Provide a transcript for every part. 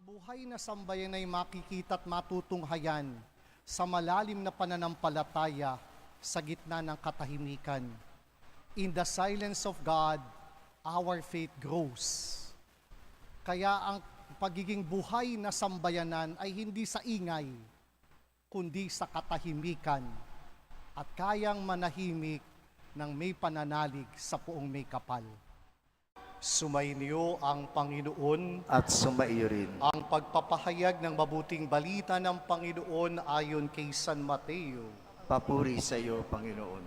buhay na sambayan ay makikita at matutunghayan sa malalim na pananampalataya sa gitna ng katahimikan. In the silence of God, our faith grows. Kaya ang pagiging buhay na sambayanan ay hindi sa ingay, kundi sa katahimikan at kayang manahimik ng may pananalig sa puong may kapal. Sumainyo ang Panginoon at sumaiyo rin. ang pagpapahayag ng mabuting balita ng Panginoon ayon kay San Mateo. Papuri sa iyo, Panginoon.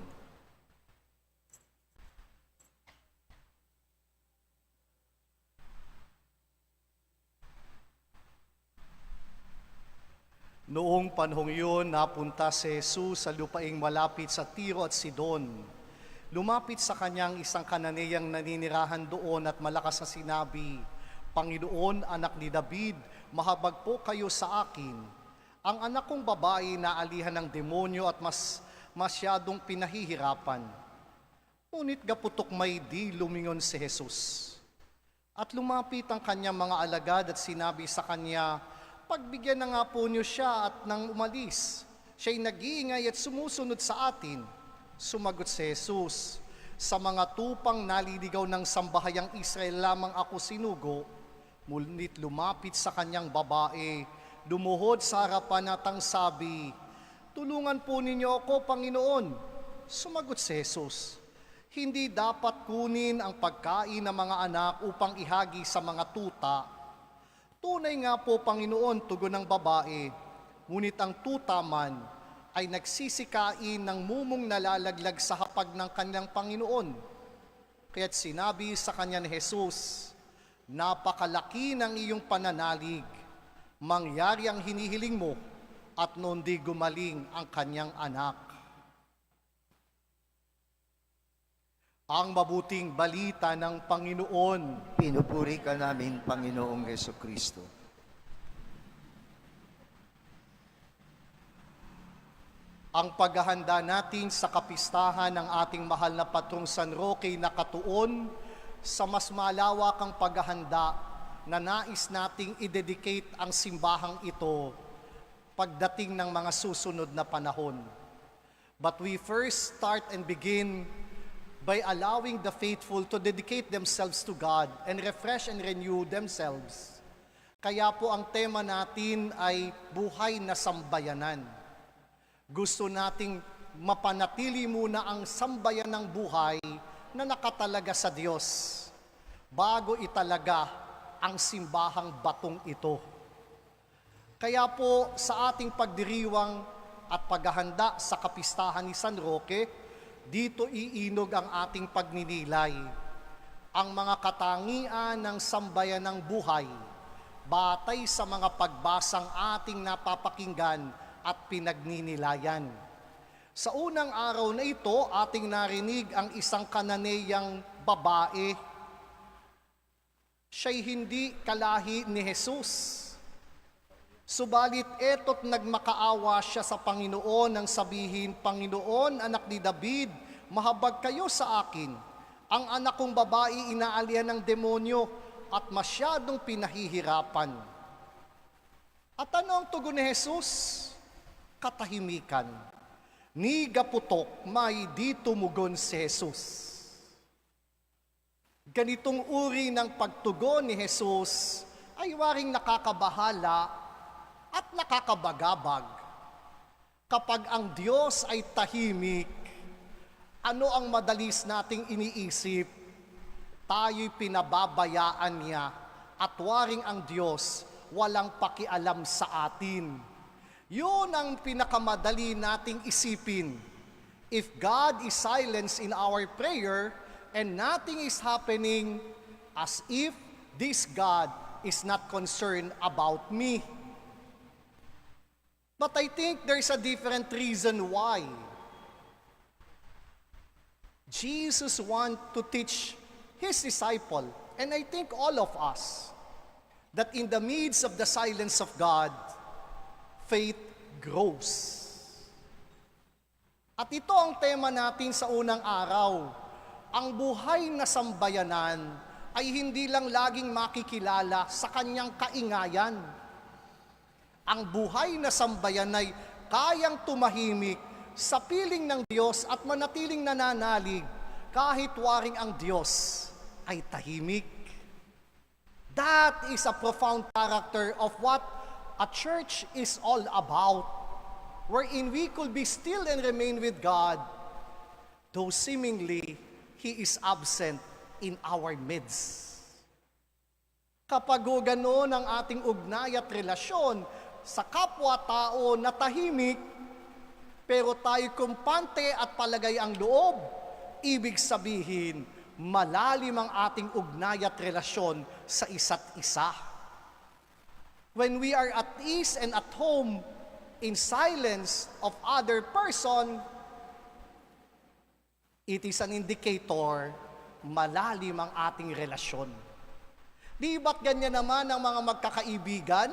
Noong panahong iyon, napunta si Jesus sa lupaing malapit sa Tiro at Sidon. Lumapit sa kanyang isang Kananeyang naninirahan doon at malakas na sinabi, "Panginoon, anak ni David, mahabag po kayo sa akin. Ang anak kong babae naalihan ng demonyo at masyadong pinahihirapan." Ngunit gaputok may di lumingon si Jesus. At lumapit ang kanyang mga alagad at sinabi sa kanya, "Pagbigyan na nga po niyo siya," at nang umalis, siya'y nag-iingay at sumusunod sa atin. Sumagot si Jesus, "Sa mga tupang naliligaw ng sambahayang Israel lamang ako sinugo." Ngunit lumapit sa kanyang babae, lumuhod sa harapan at ang sabi, "Tulungan po ninyo ako, Panginoon." Sumagot si Jesus, "Hindi dapat kunin ang pagkain ng mga anak upang ihagi sa mga tuta." "Tunay nga po, Panginoon," tugon ng babae, "ngunit ang tuta man ay nagsisikain ng mumong nalalaglag sa hapag ng kanilang Panginoon." Kaya't sinabi sa kanya ni Jesus, "Napakalaki ng iyong pananalig, mangyari ang hinihiling mo," at noon di gumaling ang kanyang anak. Ang mabuting balita ng Panginoon. Pinupuri ka namin, Panginoong Jesucristo. Ang paghahanda natin sa kapistahan ng ating mahal na patrong San Roque na katuon sa mas malawakang paghahanda na nais nating i-dedicate ang simbahang ito pagdating ng mga susunod na panahon. But we first start and begin by allowing the faithful to dedicate themselves to God and refresh and renew themselves. Kaya po ang tema natin ay buhay na sambayanan. Gusto nating mapanatili muna ang sambayan ng buhay na nakatalaga sa Diyos bago italaga ang simbahang batong ito. Kaya po sa ating pagdiriwang at paghahanda sa kapistahan ni San Roque, dito iinog ang ating pagninilay, ang mga katangian ng sambayan ng buhay, batay sa mga pagbasang ating napapakinggan at pinagninilayan. Sa unang araw na ito, ating narinig ang isang Kananeyang babae. Siya'y hindi kalahi ni Jesus. Subalit eto't nagmakaawa siya sa Panginoon nang sabihin, "Panginoon, anak ni David, mahabag kayo sa akin. Ang anak kong babae inaalihan ng demonyo at masyadong pinahihirapan." At ano ang tugon ni Jesus? Katahimikan. Ni gaputok may di tumugon si Jesus. Ganitong uri ng pagtugon ni Jesus ay waring nakakabahala at nakakabagabag. Kapag ang Diyos ay tahimik, ano ang madalis nating iniisip? Tayo'y pinababayaan niya at waring ang Diyos walang pakialam sa atin. Yun ang pinakamadali nating isipin. If God is silent in our prayer and nothing is happening, as if this God is not concerned about me. But I think there's a different reason why. Jesus wants to teach His disciple, and I think all of us, that in the midst of the silence of God, faith grows. At ito ang tema natin sa unang araw, ang buhay na sambayanan ay hindi lang laging makikilala sa kanyang kaingayan. Ang buhay na sambayan ay kayang tumahimik sa piling ng Diyos at manatiling nananalig kahit waring ang Diyos ay tahimik. That is a profound character of what a church is all about, wherein we could be still and remain with God, though seemingly He is absent in our midst. Kapag ganoon ang ating ugnay at relasyon sa kapwa-tao na tahimik, pero tayo kumpante at palagay ang loob, ibig sabihin, malalim ang ating ugnay at relasyon sa isa't isa. When we are at ease and at home in silence of other person, it is an indicator malalim ang ating relasyon. Di ba't ganyan naman ang mga magkakaibigan?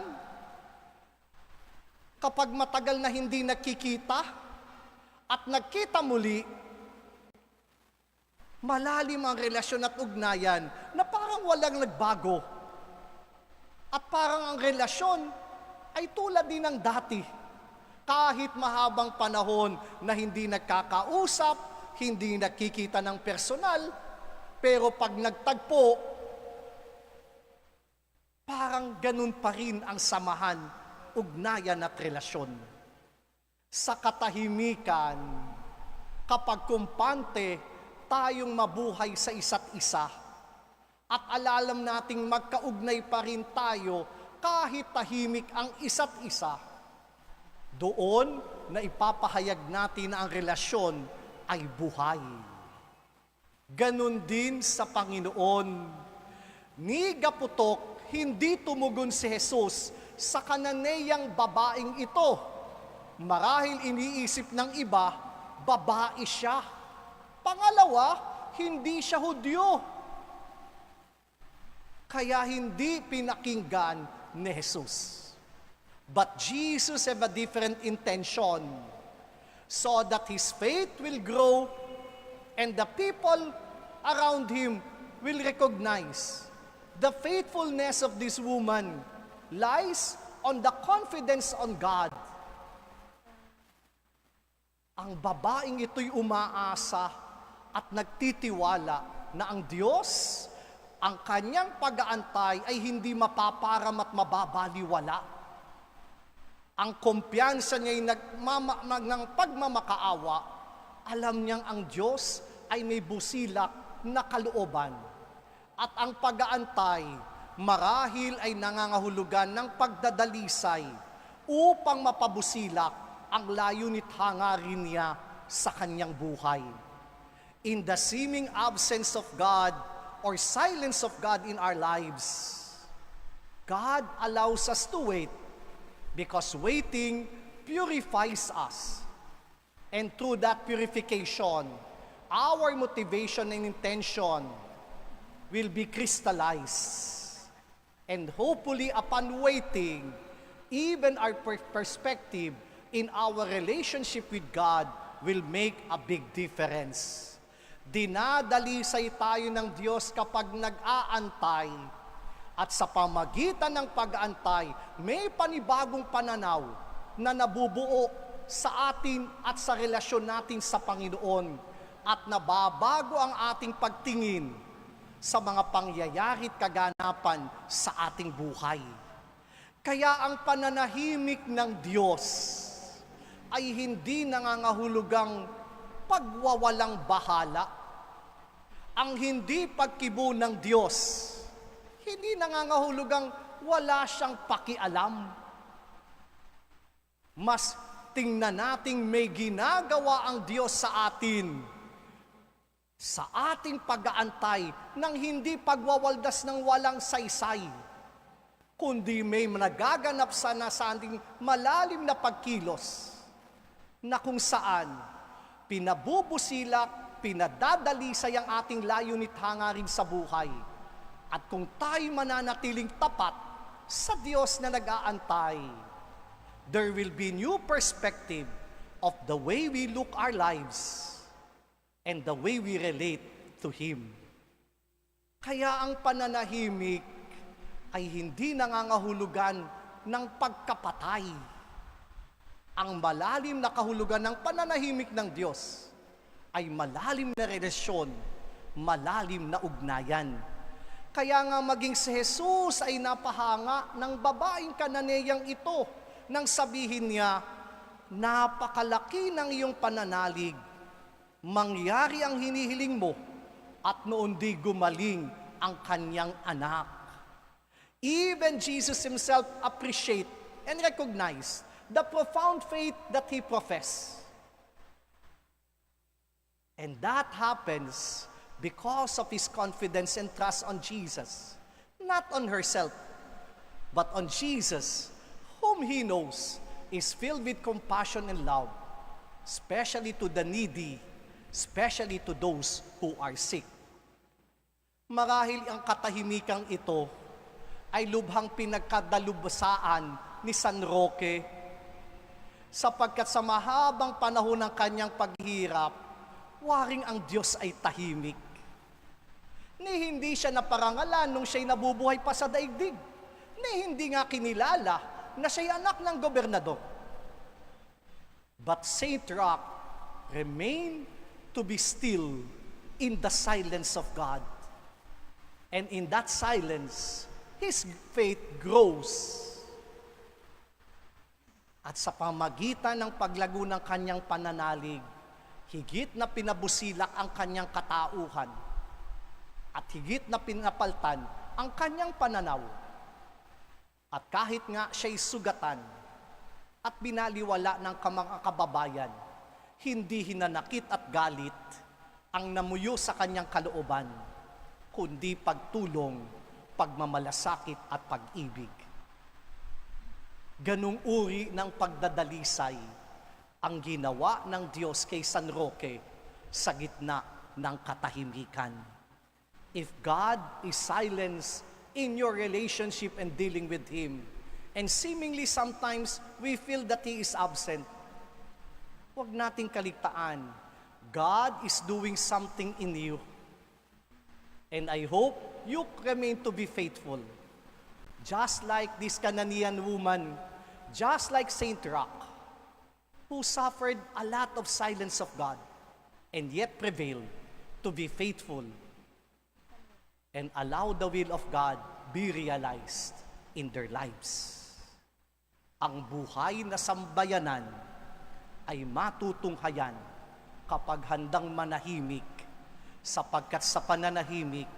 Kapag matagal na hindi nakikita at nagkita muli, malalim ang relasyon at ugnayan na parang walang nagbago. At parang ang relasyon ay tulad din ng dati. Kahit mahabang panahon na hindi nagkakausap, hindi nakikita ng personal, pero pag nagtagpo, parang ganun pa rin ang samahan, ugnayan at relasyon. Sa katahimikan, kapag kumpante, tayong mabuhay sa isa't isa at alalam nating magkaugnay pa rin tayo kahit tahimik ang isa't isa. Doon na ipapahayag natin na ang relasyon ay buhay. Ganun din sa Panginoon. Ni gaputok, hindi tumugon si Jesus sa Kananeyang babaeng ito. Marahil iniisip ng iba, babae siya. Pangalawa, hindi siya Hudyo. Kaya hindi pinakinggan ni Jesus. But Jesus have a different intention so that his faith will grow and the people around him will recognize the faithfulness of this woman lies on the confidence on God. Ang babaeng ito'y umaasa at nagtitiwala na ang Diyos, ang kanyang pag-aantay ay hindi mapaparam at mababaliwala. Ang kumpiyansa niya'y ng pagmamakaawa, alam niyang ang Diyos ay may busilak na kalooban. At ang pag-aantay, marahil ay nangangahulugan ng pagdadalisay upang mapabusilak ang layunit hangarin niya sa kanyang buhay. In the seeming absence of God or silence of God in our lives, God allows us to wait because waiting purifies us. And through that purification, our motivation and intention will be crystallized. And hopefully upon waiting, even our perspective in our relationship with God will make a big difference. Dinadalisay tayo ng Diyos kapag nag-aantay at sa pamagitan ng pag-aantay, may panibagong pananaw na nabubuo sa atin at sa relasyon natin sa Panginoon at nababago ang ating pagtingin sa mga pangyayari at kaganapan sa ating buhay. Kaya ang pananahimik ng Diyos ay hindi nangangahulugang pagwawalang bahala. Ang hindi pagkibo ng Diyos, hindi nangangahulugang wala siyang pakialam. Mas tingnan nating may ginagawa ang Diyos sa atin, sa ating pag-aantay ng hindi pagwawaldas ng walang saysay, kundi may nagaganap sana sa ating malalim na pagkilos, na kung saan pinabubusilak, pinadadalisay ang ating layunit hangarin sa buhay. At kung tayo mananatiling tapat sa Diyos na nag-aantay, there will be new perspective of the way we look our lives and the way we relate to Him. Kaya ang pananahimik ay hindi nangangahulugan ng pagkapatay. Ang malalim na kahulugan ng pananahimik ng Diyos ay malalim na relasyon, malalim na ugnayan. Kaya nga maging si Jesus ay napahanga ng babaeng Kananeyang ito nang sabihin niya, napakalaki ng iyong pananalig, mangyari ang hinihiling mo, at noon di gumaling ang kanyang anak. Even Jesus himself appreciate and recognize the profound faith that he professed. And that happens because of his confidence and trust on Jesus, not on herself, but on Jesus, whom he knows is filled with compassion and love, especially to the needy, especially to those who are sick. Marahil ang katahimikang ito ay lubhang pinagkadalubsaan ni San Roque, sapagkat sa mahabang panahon ng kanyang paghihirap, waring ang Diyos ay tahimik. Ni hindi siya naparangalan nung siya'y nabubuhay pa sa daigdig, ni hindi nga kinilala na siya'y anak ng gobernador. But Saint Roch remained to be still in the silence of God. And in that silence, his faith grows. At sa pamagitan ng paglago ng kanyang pananalig, higit na pinabusilak ang kanyang katauhan at higit na pinapaltan ang kanyang pananaw. At kahit nga siya'y sugatan at binaliwala ng mga kababayan, hindi hinanakit at galit ang namuyo sa kanyang kalooban, kundi pagtulong, pagmamalasakit at pag-ibig. Ganung uri ng pagdadalisay ang ginawa ng Diyos kay San Roque sa gitna ng katahimikan. If God is silenced in your relationship and dealing with Him, and seemingly sometimes we feel that He is absent, huwag nating kaligtaan, God is doing something in you. And I hope you remain to be faithful. Just like this Canaanian woman, just like Saint Roch, who suffered a lot of silence of God, and yet prevailed to be faithful and allow the will of God be realized in their lives. Ang buhay na sambayanan ay matutunghayan kapag handang manahimik, sapagkat sa pananahimik,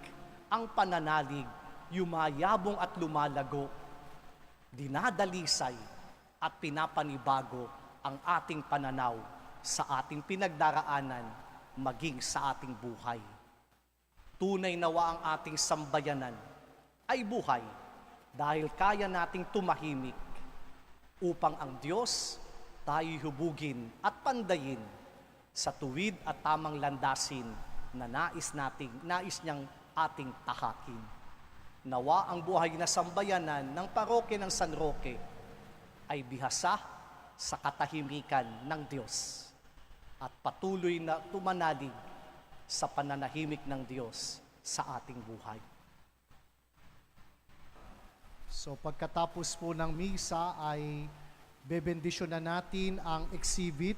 ang pananalig, yumayabong at lumalago, dinadalisay at pinapanibago ang ating pananaw sa ating pinagdaraanan, maging sa ating buhay. Tunay nawa ang ating sambayanan ay buhay dahil kaya nating tumahimik upang ang Diyos tayo hubugin at pandayin sa tuwid at tamang landasin na nais niyang ating tahakin. Nawa ang buhay na sambayanan ng parokya ng San Roque ay bihasa sa katahimikan ng Diyos at patuloy na tumanalig sa pananahimik ng Diyos sa ating buhay. So pagkatapos po ng misa ay bebendisyon na natin ang exhibit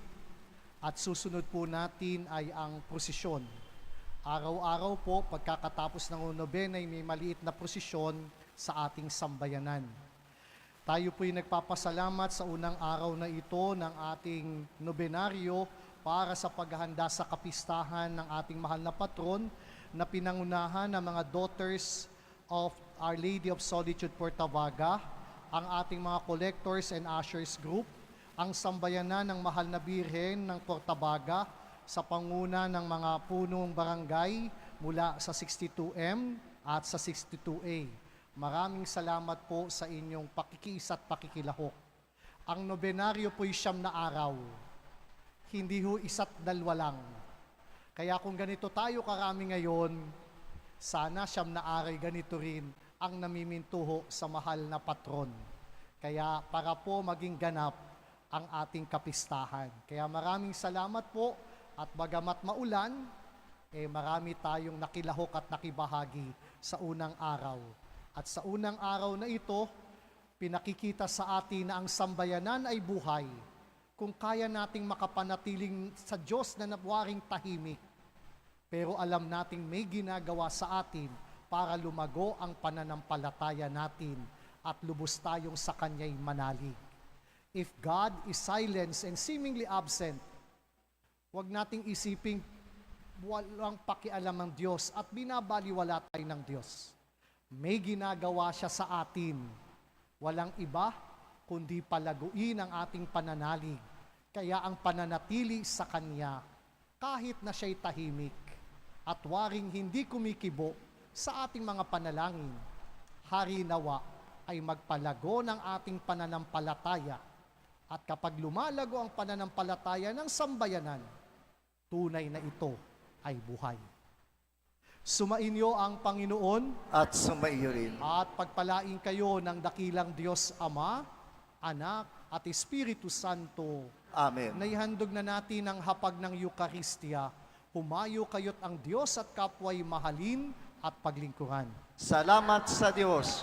at susunod po natin ay ang prosesyon. Araw-araw po, pagkakatapos ng nobena ay may maliit na prosesyon sa ating sambayanan. Tayo po'y nagpapasalamat sa unang araw na ito ng ating nobenaryo para sa paghahanda sa kapistahan ng ating mahal na patron na pinangunahan ng mga Daughters of Our Lady of Solitude Portavaga, ang ating mga collectors and ushers group, ang sambayanan ng mahal na Birhen ng Portavaga, sa panguna ng mga punong barangay mula sa 62M at sa 62A. Maraming salamat po sa inyong pakikiisa at pakikilahok. Ang nobenaryo po'y 9 na araw, hindi ho 1 2 lang. Kaya kung ganito tayo karami ngayon, sana 9 na araw ganito rin ang namimintuho sa mahal na patron. Kaya para po maging ganap ang ating kapistahan. Kaya maraming salamat po. At bagamat maulan, marami tayong nakilahok at nakibahagi sa unang araw. At sa unang araw na ito, pinakikita sa atin na ang sambayanan ay buhay kung kaya nating makapanatiling sa Diyos na nabuwaring tahimik. Pero alam nating may ginagawa sa atin para lumago ang pananampalataya natin at lubos tayong sa Kanya'y manalig. If God is silent and seemingly absent, huwag nating isiping walang pakialam ng Diyos at binabaliwala tayo ng Diyos. May ginagawa siya sa atin. Walang iba kundi palaguin ang ating pananalig. Kaya ang pananatili sa Kanya, kahit na siya'y tahimik at waring hindi kumikibo sa ating mga panalangin, hari nawa ay magpalago ng ating pananampalataya. At kapag lumalago ang pananampalataya ng sambayanan, tunay na ito ay buhay. Sumainyo ang Panginoon At sumaiyo rin. at pagpalain kayo ng dakilang Diyos Ama, Anak at Espiritu Santo. Amen. Naihandog na natin ang hapag ng Eucharistia. Humayo kayo't ang Diyos at kapwa'y mahalin at paglingkuran. Salamat sa Diyos.